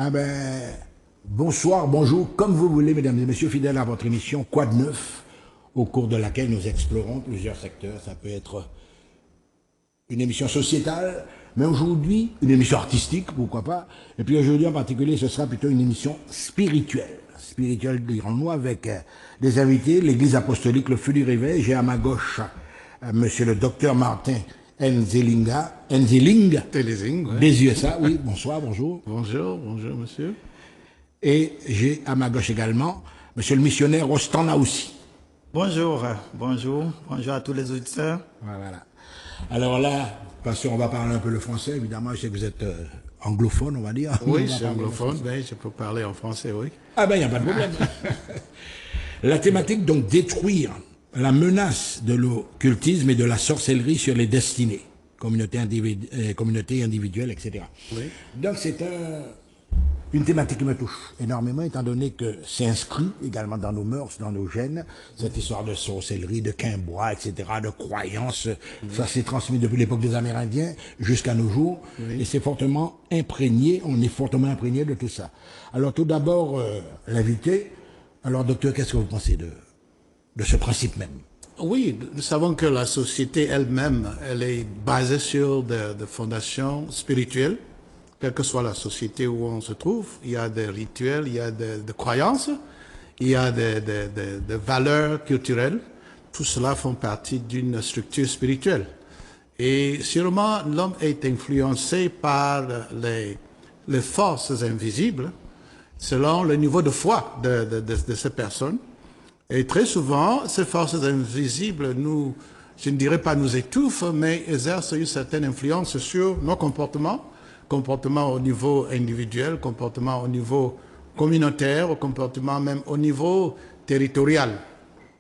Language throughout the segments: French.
Ah ben, bonsoir, bonjour, comme vous voulez, mesdames et messieurs, fidèles à votre émission Quoi de neuf, au cours de laquelle nous explorons plusieurs secteurs. Ça peut être une émission sociétale, mais aujourd'hui, une émission artistique, pourquoi pas. Et puis aujourd'hui en particulier, ce sera plutôt une émission spirituelle. Spirituelle, dirons-nous, avec des invités, l'Église apostolique, le Feu du Réveil. J'ai à ma gauche monsieur le docteur Martin Enzeling, Télézing, ouais. des USA. Oui, bonsoir, bonjour. Bonjour, bonjour monsieur. Et j'ai à ma gauche également monsieur le missionnaire Rostand aussi. Bonjour, bonjour à tous les auditeurs. Voilà. Alors là, parce qu'on va parler un peu le français, évidemment, je sais que vous êtes anglophone, on va dire. Oui, je suis anglophone, mais je peux parler en français, oui. Ah ben, il n'y a pas de problème. La thématique, donc, détruire la menace de l'occultisme et de la sorcellerie sur les destinées, communautés individuelles, etc. Oui. Donc, c'est une thématique qui me touche énormément, étant donné que c'est inscrit également dans nos mœurs, dans nos gènes, cette histoire de sorcellerie, de quimbois, etc., de croyances. Ça s'est transmis depuis l'époque des Amérindiens jusqu'à nos jours, et c'est fortement imprégné, on est fortement imprégné de tout ça. Alors tout d'abord, l'invité. Alors docteur, qu'est-ce que vous pensez de ce principe même? Oui, nous savons que la société elle-même, elle est basée sur des fondations spirituelles. Quelle que soit la société où on se trouve, il y a des rituels, il y a des croyances, il y a des valeurs culturelles. Tout cela font partie d'une structure spirituelle. Et sûrement, l'homme est influencé par les forces invisibles selon le niveau de foi de ces personnes. Et très souvent, ces forces invisibles je ne dirais pas nous étouffent, mais exercent une certaine influence sur nos comportements au niveau individuel, comportement au niveau communautaire, comportement même au niveau territorial.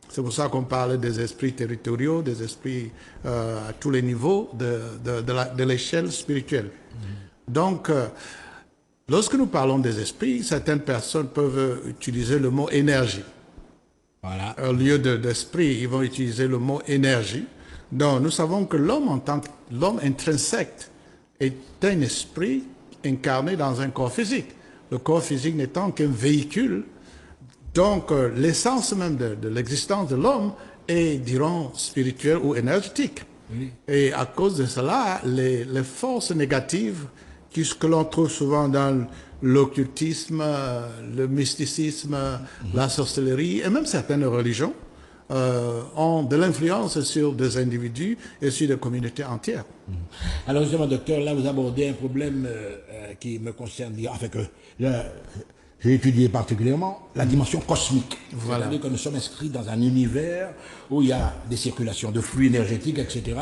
C'est pour ça qu'on parle des esprits territoriaux, des esprits à tous les niveaux de l'échelle spirituelle. Donc, lorsque nous parlons des esprits, certaines personnes peuvent utiliser le mot énergie. Voilà. Au lieu d'esprit, ils vont utiliser le mot énergie. Donc, nous savons que l'homme intrinsèque est un esprit incarné dans un corps physique. Le corps physique n'étant qu'un véhicule. Donc, l'essence même de l'existence de l'homme est, dirons, spirituelle ou énergétique. Oui. Et à cause de cela, les forces négatives que l'on trouve souvent dans l'occultisme, le mysticisme, la sorcellerie et même certaines religions ont de l'influence sur des individus et sur des communautés entières. Alors justement, docteur, là vous abordez un problème qui me concerne, enfin que j'ai étudié particulièrement, la dimension cosmique. Voilà. C'est-à-dire que nous sommes inscrits dans un univers où il y a des circulations de flux énergétiques, etc.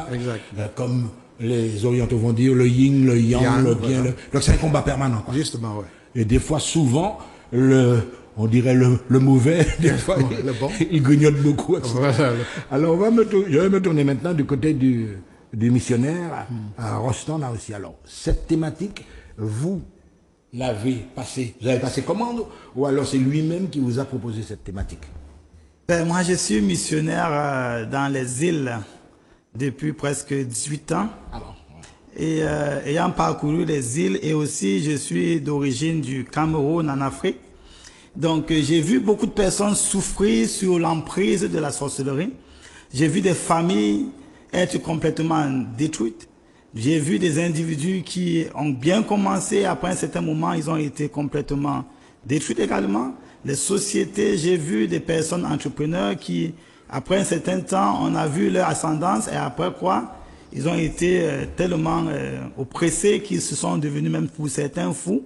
Comme les orientaux vont dire, le yin, le yang, le bien, voilà. Donc c'est un combat permanent. Quoi. Justement, oui. Et des fois, souvent, on dirait le mauvais, des fois, le bon. il grignote beaucoup. Voilà. Alors, je vais me tourner maintenant du côté du missionnaire, à Rostand, là aussi. Alors, cette thématique, vous avez passé commande, ou alors c'est lui-même qui vous a proposé cette thématique? Moi, je suis missionnaire dans les îles depuis presque 18 ans. Alors, et ayant parcouru les îles, et aussi je suis d'origine du Cameroun en Afrique. Donc j'ai vu beaucoup de personnes souffrir sur l'emprise de la sorcellerie. J'ai vu des familles être complètement détruites. J'ai vu des individus qui ont bien commencé, après un certain moment, ils ont été complètement détruits également. Les sociétés, j'ai vu des personnes entrepreneurs qui, après un certain temps, on a vu leur ascendance et après quoi, ils ont été tellement oppressés qu'ils se sont devenus même pour certains fous.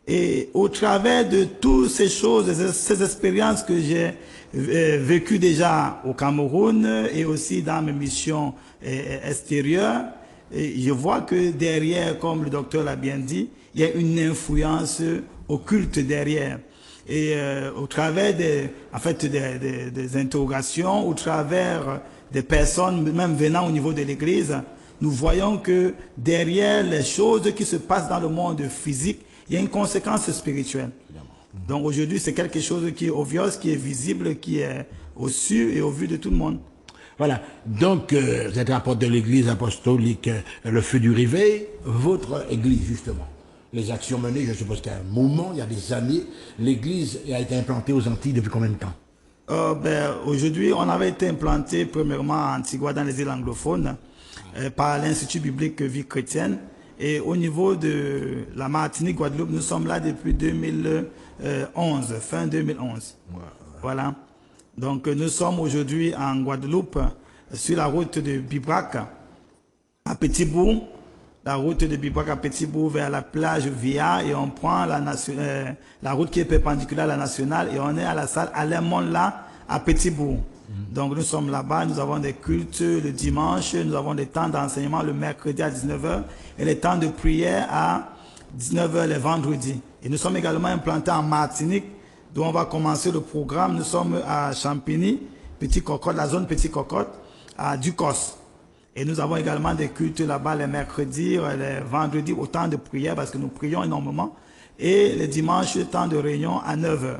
Et au travers de toutes ces choses, ces expériences que j'ai vécues déjà au Cameroun et aussi dans mes missions extérieures, et je vois que derrière, comme le docteur l'a bien dit, il y a une influence occulte derrière. Et au travers des interrogations, au travers des personnes même venant au niveau de l'Église, nous voyons que derrière les choses qui se passent dans le monde physique, il y a une conséquence spirituelle. Donc aujourd'hui, c'est quelque chose qui est obvious, qui est visible, qui est au su et au vu de tout le monde. Voilà. Donc, vous êtes apôtre de l'Église apostolique, le Feu du Réveil, votre Église, justement. les actions menées? Je suppose qu'à un moment, il y a des années, l'Église a été implantée aux Antilles depuis combien de temps? Aujourd'hui, on avait été implanté premièrement à Antigua, dans les îles anglophones, par l'Institut biblique Vie chrétienne. Et au niveau de la Martinique, Guadeloupe, nous sommes là depuis 2011, fin 2011. Wow. Voilà. Donc nous sommes aujourd'hui en Guadeloupe, sur la route de Bibrac à Petit-Bourg, la route de Bibrac à Petit-Bourg vers la plage Via, et on prend la route qui est perpendiculaire à la nationale, et on est à la salle Alain là à Petit-Bourg. Donc nous sommes là-bas, nous avons des cultes le dimanche, nous avons des temps d'enseignement le mercredi à 19h et les temps de prière à 19h les vendredis. Et nous sommes également implantés en Martinique, d'où on va commencer le programme. Nous sommes à Champigny, Petit Cocotte, la zone Petit Cocotte, à Ducos. Et nous avons également des cultes là-bas les mercredis, les vendredis au temps de prière, parce que nous prions énormément, et les dimanches, le temps de réunion à 9h.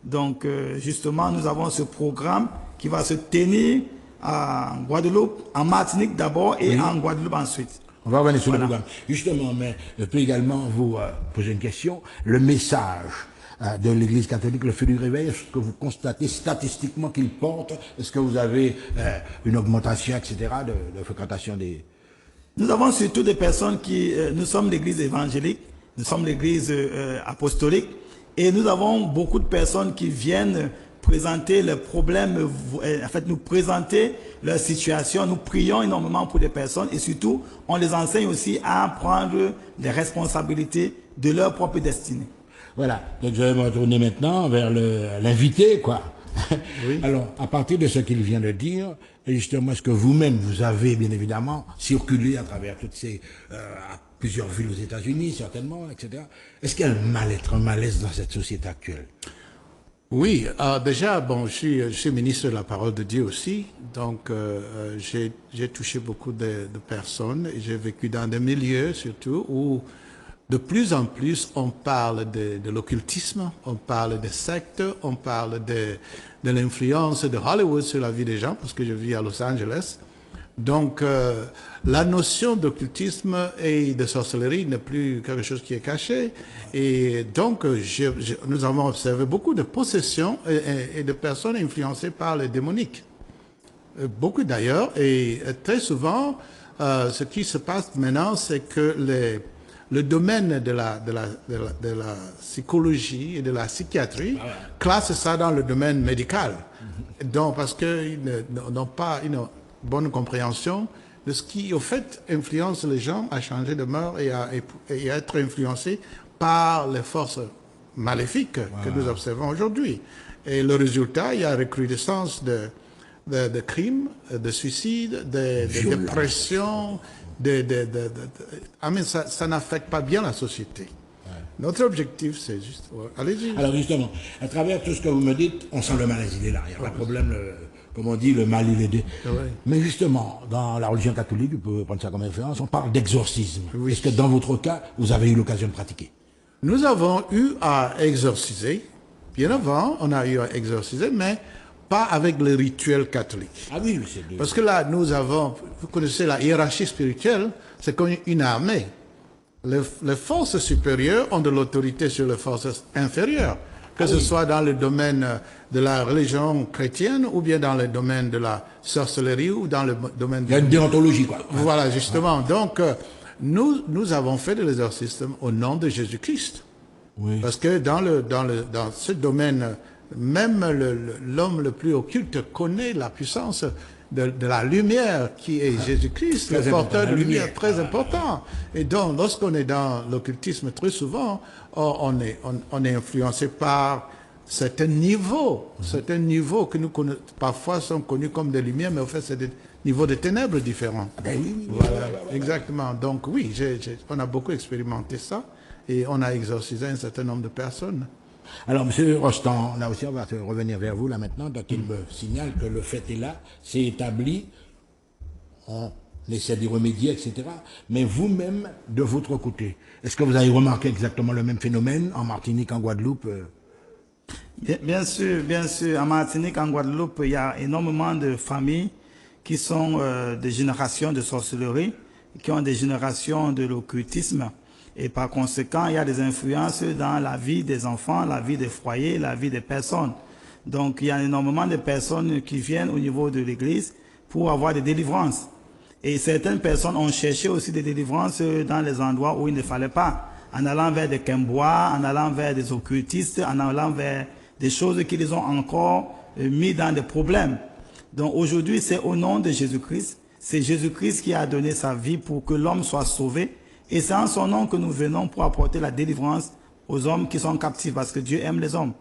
Donc justement, nous avons ce programme qui va se tenir en Guadeloupe, en Martinique d'abord et en Guadeloupe ensuite. On va revenir sur le programme. Justement, mais je peux également vous poser une question. Le message de l'Église catholique, le feu du réveil, est-ce que vous constatez statistiquement qu'il porte? Est-ce que vous avez une augmentation, etc., de fréquentation des... Nous avons surtout des personnes qui... nous sommes l'Église évangélique, nous sommes l'Église apostolique, et nous avons beaucoup de personnes qui viennent présenter leurs problèmes, en fait nous présenter leur situation. Nous prions énormément pour des personnes et surtout on les enseigne aussi à prendre des responsabilités de leur propre destinée. Voilà, donc je vais me retourner maintenant vers l'invité, quoi. Oui. Alors, à partir de ce qu'il vient de dire, justement, est-ce que vous-même, vous avez bien évidemment circulé à travers toutes ces... à plusieurs villes aux États-Unis, certainement, etc. Est-ce qu'il y a un mal-être, un malaise dans cette société actuelle? Oui, déjà, bon, je suis ministre de la parole de Dieu aussi, donc j'ai touché beaucoup de personnes, et j'ai vécu dans des milieux surtout où de plus en plus on parle de l'occultisme, on parle des sectes, on parle de l'influence de Hollywood sur la vie des gens, parce que je vis à Los Angeles. Donc, la notion d'occultisme et de sorcellerie n'est plus quelque chose qui est caché. Et donc, nous avons observé beaucoup de possessions et de personnes influencées par les démoniques. Beaucoup d'ailleurs. Et très souvent, ce qui se passe maintenant, c'est que le domaine de la psychologie et de la psychiatrie classe ça dans le domaine médical. Donc, parce qu'ils n'ont pas une bonne compréhension de ce qui, au fait, influence les gens à changer de mœurs et à être influencés par les forces maléfiques que nous observons aujourd'hui. Et le résultat, il y a recrudescence de crimes, de suicides, de dépressions, ça n'affecte pas bien la société. Notre objectif, c'est juste... Allez-y. Alors justement, à travers tout ce que vous me dites, on sent le malaise, il est là, il n'y a pas de problème, comme on dit, le mal, il est dé. Mais justement, dans la religion catholique, vous pouvez prendre ça comme référence, on parle d'exorcisme. Oui. Est-ce que dans votre cas, vous avez eu l'occasion de pratiquer? Nous avons eu à exorciser, bien avant, on a eu à exorciser, mais pas avec les rituels catholiques. Ah oui, c'est... Parce que là, nous avons, vous connaissez la hiérarchie spirituelle, c'est comme une armée. Les forces supérieures ont de l'autorité sur les forces inférieures, que ce soit dans le domaine de la religion chrétienne ou bien dans le domaine de la sorcellerie ou dans le domaine... Il y a une déontologie, quoi. Voilà, justement. Donc, nous avons fait de l'exorcisme au nom de Jésus-Christ. Oui. Parce que dans ce domaine, même l'homme le plus occulte connaît la puissance de la lumière qui est Jésus-Christ, le porteur de lumière très important. Et donc, lorsqu'on est dans l'occultisme, très souvent, on est influencé par certains niveaux que nous parfois sont connus comme des lumières, mais en fait, c'est des niveaux de ténèbres différents. Voilà, exactement. Donc oui, on a beaucoup expérimenté ça et on a exorcisé un certain nombre de personnes. Alors, M. Rostand, là aussi, on va revenir vers vous, là, maintenant, donc il me signale que le fait est là, c'est établi, on essaie d'y remédier, etc. Mais vous-même, de votre côté, est-ce que vous avez remarqué exactement le même phénomène en Martinique, en Guadeloupe? Bien sûr. En Martinique, en Guadeloupe, il y a énormément de familles qui sont des générations de sorcellerie, qui ont des générations de l'occultisme. Et par conséquent, il y a des influences dans la vie des enfants, la vie des foyers, la vie des personnes. Donc, il y a énormément de personnes qui viennent au niveau de l'église pour avoir des délivrances. Et certaines personnes ont cherché aussi des délivrances dans les endroits où il ne fallait pas, en allant vers des Kembois, en allant vers des occultistes, en allant vers des choses qui les ont encore mis dans des problèmes. Donc aujourd'hui, c'est au nom de Jésus-Christ. C'est Jésus-Christ qui a donné sa vie pour que l'homme soit sauvé. Et c'est en son nom que nous venons pour apporter la délivrance aux hommes qui sont captifs, parce que Dieu aime les hommes.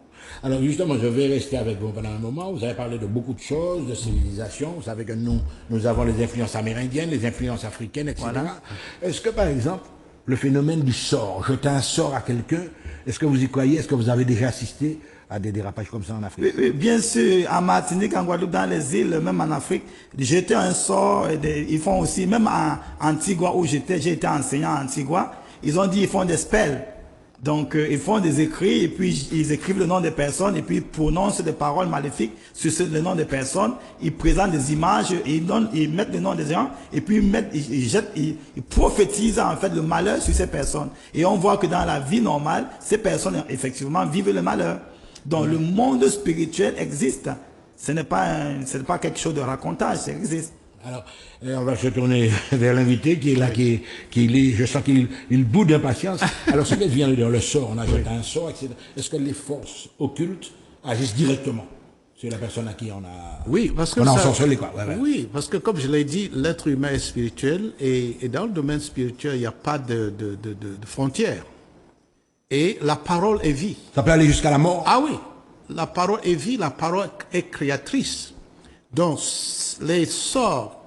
Alors justement, je vais rester avec vous pendant un moment. Vous avez parlé de beaucoup de choses, de civilisation. Vous savez que nous avons les influences amérindiennes, les influences africaines, etc. Voilà. Est-ce que par exemple, le phénomène du sort, jeter un sort à quelqu'un, est-ce que vous y croyez? Est-ce que vous avez déjà assisté à des dérapages comme ça en Afrique? Oui, bien sûr, en Martinique, en Guadeloupe, dans les îles, même en Afrique, jeter un sort, ils font aussi, même en Antigua où j'ai été enseignant à Antigua, ils ont dit ils font des spells. Donc, ils font des écrits et puis ils écrivent le nom des personnes et puis ils prononcent des paroles maléfiques sur le nom des personnes. Ils présentent des images, et ils mettent le nom des gens et puis ils prophétisent en fait le malheur sur ces personnes. Et on voit que dans la vie normale, ces personnes effectivement vivent le malheur. Donc, le monde spirituel existe. Ce n'est pas quelque chose de racontage, ça existe. Alors, on va se tourner vers l'invité qui est là, qui lit, je sens qu'il boude d'impatience. Alors, ce qu'elle vient de dire, le sort, on a jeté un sort, etc. Est-ce que les forces occultes agissent directement sur la personne à qui on a... Oui, parce que on a ensorcelé, quoi. Ouais. Oui, parce que comme je l'ai dit, l'être humain est spirituel et dans le domaine spirituel, il n'y a pas de frontières. Et la parole est vie. Ça peut aller jusqu'à la mort. Ah oui, la parole est vie, la parole est créatrice. Donc, les sorts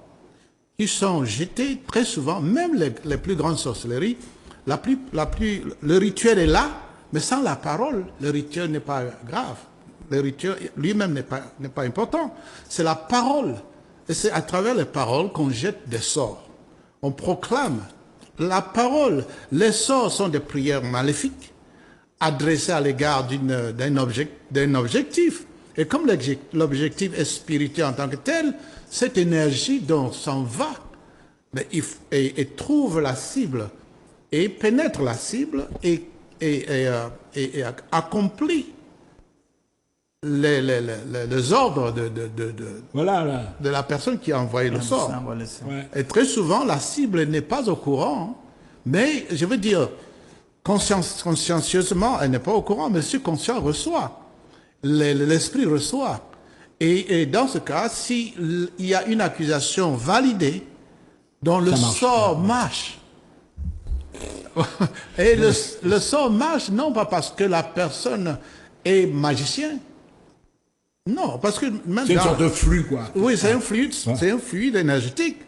qui sont jetés, très souvent, même les plus grandes sorcelleries, le rituel est là, mais sans la parole, le rituel n'est pas grave. Le rituel lui-même n'est pas important. C'est la parole. Et c'est à travers les paroles qu'on jette des sorts. On proclame la parole. Les sorts sont des prières maléfiques adressées à l'égard d'un objectif. Et comme l'objectif est spirituel en tant que tel, cette énergie donc s'en va et trouve la cible et pénètre la cible et accomplit les ordres de la personne qui a envoyé le sort. Ouais. Et très souvent, la cible n'est pas au courant, mais je veux dire, consciencieusement, elle n'est pas au courant, mais le subconscient reçoit. L'esprit reçoit. Et dans ce cas, s'il y a une accusation validée, dont le sort marche, et le sort marche non pas parce que la personne est magicien, non, parce que même c'est une sorte de flux, quoi. Oui, c'est un fluide énergétique.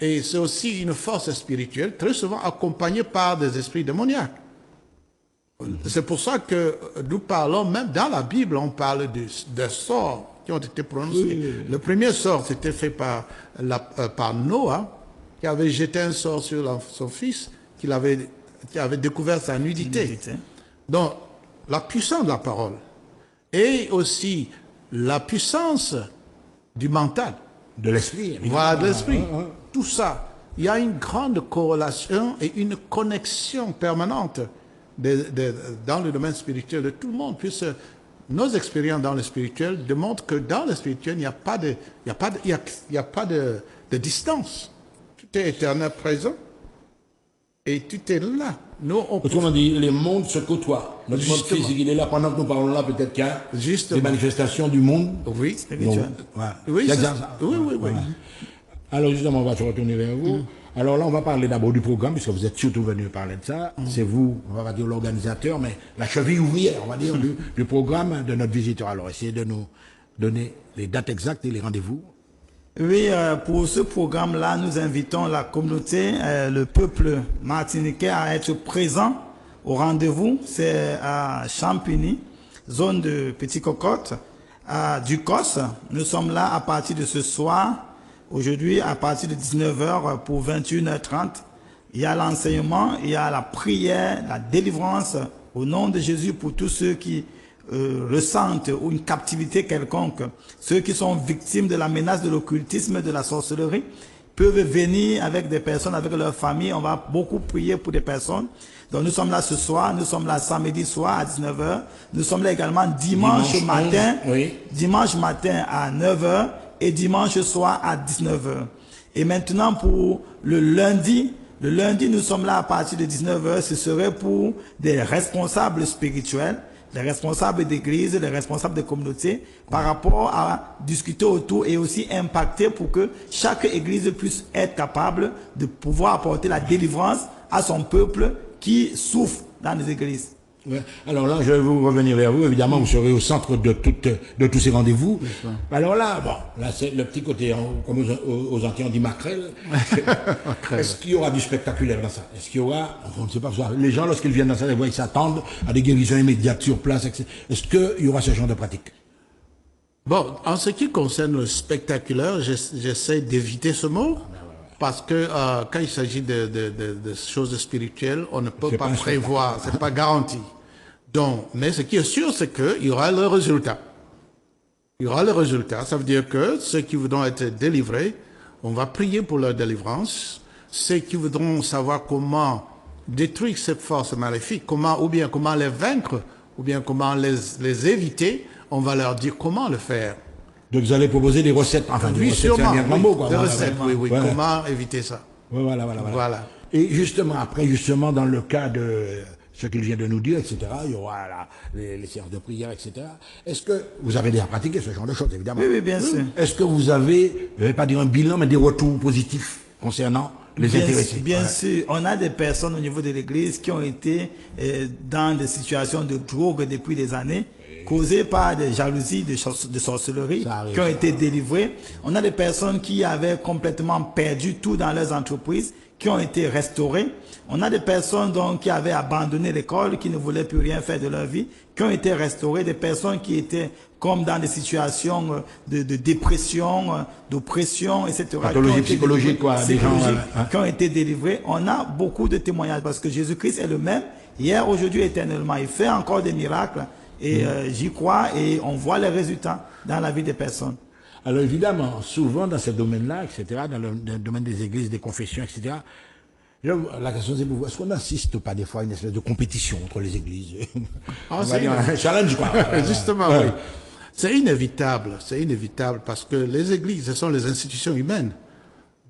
Et c'est aussi une force spirituelle, très souvent accompagnée par des esprits démoniaques. C'est pour ça que nous parlons, même dans la Bible, on parle des sorts qui ont été prononcés. Oui. Le premier sort, c'était fait par Noah, qui avait jeté un sort sur son fils, qui avait découvert sa nudité. Donc, la puissance de la parole et aussi la puissance du mental. De l'esprit. Voilà, de l'esprit. Tout ça, il y a une grande corrélation et une connexion permanente dans le domaine spirituel de tout le monde, puisque nos expériences dans le spirituel démontrent que dans le spirituel, il n'y a pas de distance. Tout est éternel présent et tout est là. Autrement dit, les mondes se côtoient. Notre monde physique, il est là. Pendant que nous parlons là, peut-être qu'il y a des manifestations du monde. Oui, spirituel. Oui, oui. Alors justement, on va se retourner vers vous. Alors là, on va parler d'abord du programme, puisque vous êtes surtout venu parler de ça. C'est vous, on va dire l'organisateur, mais la cheville ouvrière, on va dire, du programme de notre visiteur. Alors, essayez de nous donner les dates exactes et les rendez-vous. Oui, pour ce programme-là, nous invitons la communauté, le peuple martiniquais à être présent au rendez-vous. C'est à Champigny, zone de Petite Cocotte, à Ducos. Nous sommes là à partir de ce soir. Aujourd'hui, à partir de 19h pour 21h30, il y a l'enseignement, il y a la prière, la délivrance au nom de Jésus pour tous ceux qui ressentent une captivité quelconque, ceux qui sont victimes de la menace de l'occultisme, de la sorcellerie, peuvent venir avec des personnes, avec leur famille. On va beaucoup prier pour des personnes. Donc nous sommes là ce soir, nous sommes là samedi soir à 19 h. Nous sommes là également dimanche matin, 11, oui. dimanche matin à 9 h et dimanche soir à 19 h. Et maintenant pour le lundi, nous sommes là à partir de 19 h. Ce serait pour des responsables spirituels, les responsables d'église, les responsables de communauté, par rapport à discuter autour et aussi impacter pour que chaque église puisse être capable de pouvoir apporter la délivrance à son peuple qui souffre dans les églises. Ouais. Alors là, je vais vous revenir vers vous. Évidemment, vous serez au centre de tous ces rendez-vous. Alors là, bon, là c'est le petit côté, comme aux Antilles on dit maquerelle. Est-ce qu'il y aura du spectaculaire dans ça? Est-ce qu'il y aura, on ne sait pas, les gens lorsqu'ils viennent dans ça, ils s'attendent à des guérisons immédiates sur place, etc. Est-ce qu'il y aura ce genre de pratique? Bon, en ce qui concerne le spectaculaire, j'essaie d'éviter ce mot. Parce que quand il s'agit de choses spirituelles, on ne peut pas prévoir, c'est pas garanti. Donc, mais ce qui est sûr, c'est qu'il y aura le résultat. Il y aura le résultat. Ça veut dire que ceux qui voudront être délivrés, on va prier pour leur délivrance. Ceux qui voudront savoir comment détruire cette force maléfique, comment les vaincre, ou bien comment les éviter, on va leur dire comment le faire. Donc vous allez proposer des recettes, enfin oui, sûrement, c'est un mot, quoi. Des recettes, oui. Voilà. Comment éviter ça? Voilà. Et justement, après, dans le cas de ce qu'il vient de nous dire, etc., il y aura les séances de prière, etc. Est-ce que vous avez déjà pratiqué ce genre de choses, évidemment? Oui, bien sûr. Est-ce que vous avez, je ne vais pas dire un bilan, mais des retours positifs concernant les intéressés? Bien sûr, on a des personnes au niveau de l'église qui ont été dans des situations de drogue depuis des années, causées par des jalousies, de sorcellerie, qui ont été délivrées. On a des personnes qui avaient complètement perdu tout dans leurs entreprises, qui ont été restaurées. On a des personnes donc qui avaient abandonné l'école, qui ne voulaient plus rien faire de leur vie, qui ont été restaurées. Des personnes qui étaient comme dans des situations de dépression, d'oppression, etc. Pathologie psychologique, quoi. Qui ont été délivrées. On a beaucoup de témoignages parce que Jésus-Christ est le même, hier, aujourd'hui, éternellement. Il fait encore des miracles. Et j'y crois et on voit les résultats dans la vie des personnes. Alors évidemment, souvent dans ce domaine-là, etc., dans le domaine des églises, des confessions, etc., la question c'est pour vous, est-ce qu'on n'assiste pas des fois à une espèce de compétition entre les églises? On va dire un challenge, quoi. Justement, oui. C'est inévitable parce que les églises, ce sont les institutions humaines.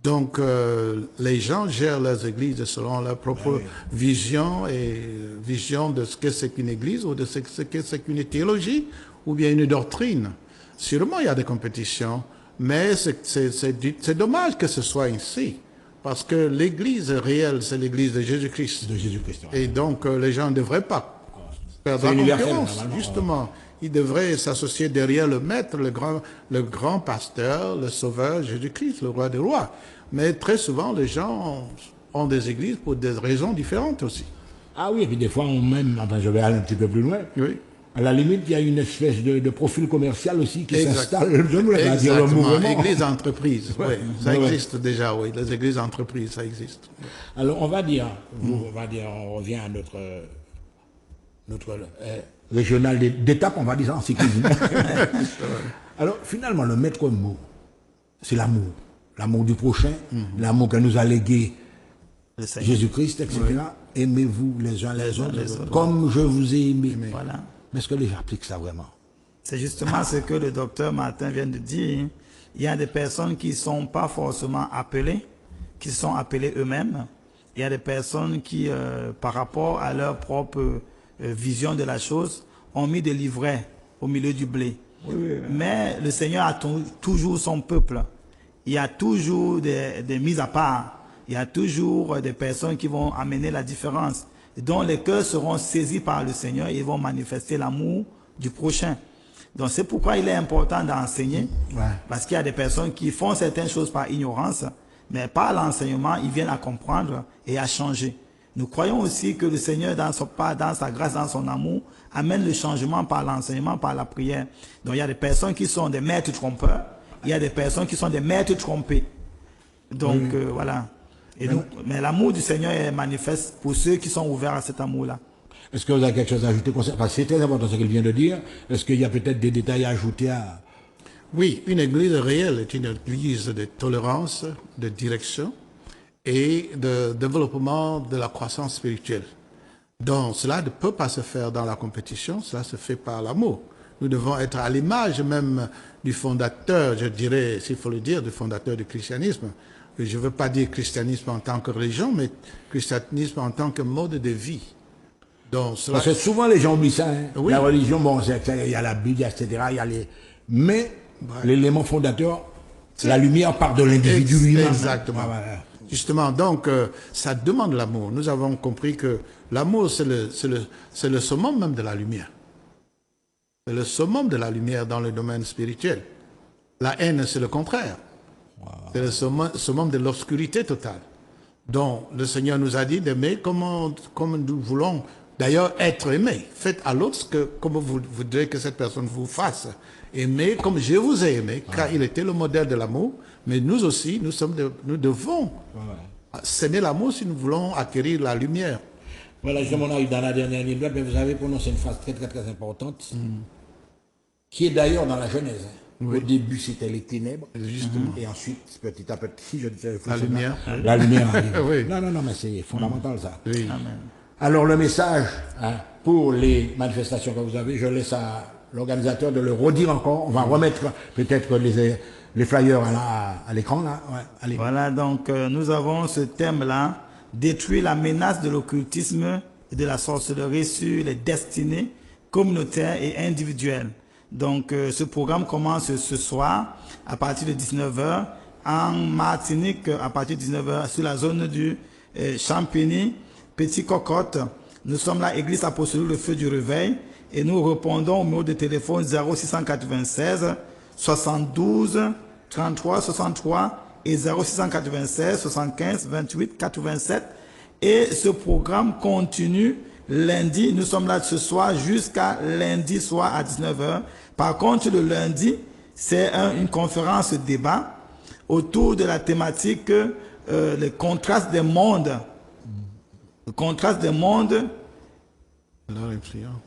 Donc, les gens gèrent leurs églises selon leur propre vision de ce que c'est qu'une église ou de ce que c'est qu'une théologie ou bien une doctrine. Sûrement, il y a des compétitions, mais c'est dommage que ce soit ainsi. Parce que l'église réelle, c'est l'église de Jésus-Christ. Et donc, les gens ne devraient pas perdre la concurrence, justement. Ils devraient s'associer derrière le maître, le grand pasteur, le sauveur, Jésus-Christ, le roi des rois. Mais très souvent, les gens ont des églises pour des raisons différentes aussi. Ah oui, et puis des fois, je vais aller un petit peu plus loin. Oui. À la limite, il y a une espèce de profil commercial aussi qui s'installe. Je ne voulais pas dire le Exactement. mouvement. Église-entreprise, oui. Ça existe déjà, oui. Les églises-entreprises, ça existe. Alors, on revient à notre régional d'étape, on va dire ça en cyclisme. Alors, finalement, le maître mot, c'est l'amour. L'amour du prochain, l'amour que nous a légué Jésus-Christ, etc. Oui. Aimez-vous les uns les autres, comme je vous ai aimé. Voilà. Mais est-ce que les gens appliquent ça vraiment? C'est justement ce que le docteur Martin vient de dire. Il y a des personnes qui ne sont pas forcément appelées, qui sont appelées eux-mêmes. Il y a des personnes qui, par rapport à leur propre vision de la chose, ont mis des livrets au milieu du blé. Oui. Mais le Seigneur a toujours son peuple. Il y a toujours des mises à part. Il y a toujours des personnes qui vont amener la différence, dont les cœurs seront saisis par le Seigneur et vont manifester l'amour du prochain. Donc c'est pourquoi il est important d'enseigner, parce qu'il y a des personnes qui font certaines choses par ignorance, mais par l'enseignement, ils viennent à comprendre et à changer. Nous croyons aussi que le Seigneur, dans sa grâce, dans son amour, amène le changement par l'enseignement, par la prière. Donc il y a des personnes qui sont des maîtres trompeurs, il y a des personnes qui sont des maîtres trompés. Donc voilà. Et donc, mais l'amour du Seigneur est manifeste pour ceux qui sont ouverts à cet amour-là. Est-ce que vous avez quelque chose à ajouter? Parce que c'est très important ce qu'il vient de dire. Est-ce qu'il y a peut-être des détails à ajouter à... Oui, une église réelle est une église de tolérance, de direction et de développement de la croissance spirituelle. Donc, cela ne peut pas se faire dans la compétition, cela se fait par l'amour. Nous devons être à l'image même du fondateur, je dirais, s'il faut le dire, du fondateur du christianisme. Je ne veux pas dire christianisme en tant que religion, mais christianisme en tant que mode de vie. Donc, cela... Parce que souvent les gens oublient ça. Hein. Oui. La religion, bon, il y a la Bible, etc. Il y a les... Mais l'élément fondateur, la lumière part de l'individu lui-même. Exactement. Justement, donc, ça demande l'amour. Nous avons compris que l'amour, c'est le summum même de la lumière. C'est le summum de la lumière dans le domaine spirituel. La haine, c'est le contraire. C'est le summum de l'obscurité totale. Donc, le Seigneur nous a dit d'aimer comme nous voulons d'ailleurs être aimés. Faites à l'autre comme vous voudrez que cette personne vous fasse. Aimez comme je vous ai aimé, car il était le modèle de l'amour. Mais nous aussi, nous devons s'aimer l'amour si nous voulons acquérir la lumière. Voilà, justement, on a eu dans la dernière ligne, mais vous avez prononcé une phrase très, très, très importante, qui est d'ailleurs dans la Genèse. Oui. Au début, c'était les ténèbres. Justement. Et ensuite, petit à petit, je disais, la lumière. La lumière arrive. Oui. Non, mais c'est fondamental, ça. Oui. Amen. Alors, le message, pour les manifestations que vous avez, je laisse à l'organisateur de le redire encore. On va remettre peut-être les flyers à l'écran, là. Ouais, allez. Voilà, donc, nous avons ce thème-là, détruire la menace de l'occultisme et de la sorcellerie sur les destinées communautaires et individuelles. Donc, ce programme commence ce soir à partir de 19h en Martinique, à partir de 19h sur la zone du Champigny, Petit Cocotte. Nous sommes là, Église Apostolique Le Feu du Réveil, et nous répondons au numéro de téléphone 0696 72 33 63 et 0696 75 28 87. Et ce programme continue lundi. Nous sommes là ce soir jusqu'à lundi soir à 19h. Par contre, le lundi, c'est une conférence débat autour de la thématique le contraste des mondes. Le contraste des mondes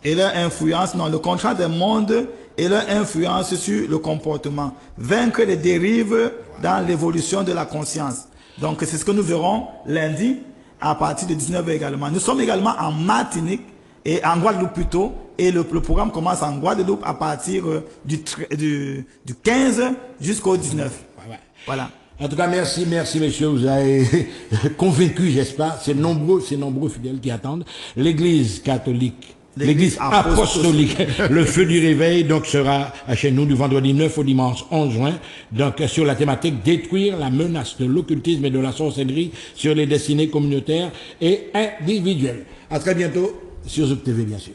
et leur influence. Non, le contraste des mondes et leur influence sur le comportement. Vaincre les dérives dans l'évolution de la conscience. Donc, c'est ce que nous verrons lundi à partir de 19h également. Nous sommes également en Martinique et en Guadeloupe plutôt. Et le programme commence en Guadeloupe à partir du 15 jusqu'au 19. Voilà. En tout cas, merci messieurs, vous avez convaincu, j'espère. C'est nombreux fidèles qui attendent. L'Église catholique, l'Église apostolique, le Feu du Réveil, donc sera chez nous du vendredi 9 au dimanche 11 juin, donc sur la thématique détruire la menace de l'occultisme et de la sorcellerie sur les destinées communautaires et individuelles. À très bientôt sur Zouk TV, bien sûr.